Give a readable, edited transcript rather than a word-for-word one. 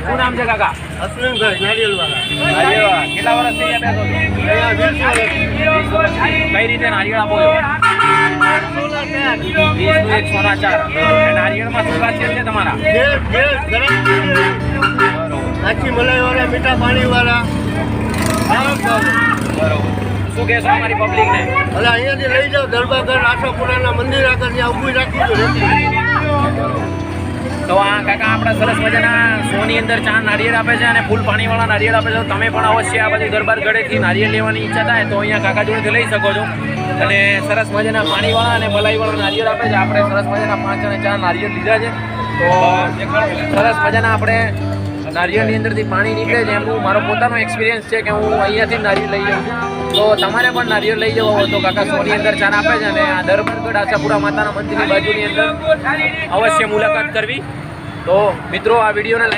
શું નામ છે કાકા? અશ્વિનભાઈ નારિયેલવાળા. કેટલા વર્ષથી અહીંયા બેસો છો? 20 વર્ષથી. કઈ રીતે નારિયેળ આપો છો? 104. નારિયેળમાં શું ખાસિયત છે તમારા? કાચી મલાઈવાળા, મીઠા પાણીવાળા. બરોબર. શું કહેશો અમારી પબ્લિકને? એટલે અહીંયાથી લઈ જાઓ દરબારગઢ આશાપુરાના મંદિર આગળ ત્યાં ઊભી રાખી દો. તો આ કાકા આપણા સરસ મજાના સોની અંદર ચા નારિયેળ આપે છે અને ફૂલ પાણીવાળા નારિયેળ આપે છે. તમે પણ અવશ્ય આ બધી દરબાર ગઢેથી નારિયેળ લેવાની ઈચ્છા થાય તો અહીંયા કાકા જોડેથી લઈ શકો છો. અને સરસ મજાના પાણીવાળા અને મલાઈવાળા નારિયેળ આપે છે. આપણે સરસ મજાના 5 અને 4 નારિયેળ લીધા છે. તો સરસ મજાના આપણે નારિયેળની અંદરથી પાણી નીકળે છે. એમનું મારો પોતાનો એક્સપિરિયન્સ છે કે હું અહીંયાથી નારિયેળ લઈ જાઉં છું. તો તમારે પણ નારિયેળ લઈ જવો હોય તો કાકા સોની અંદર ચા આપે છે. અને આ દરબારગઢ આશાપુરા માતાના મંદિરની બાજુની અંદર અવશ્ય મુલાકાત કરવી. તો મિત્રો આ વિડીયોને લાઈક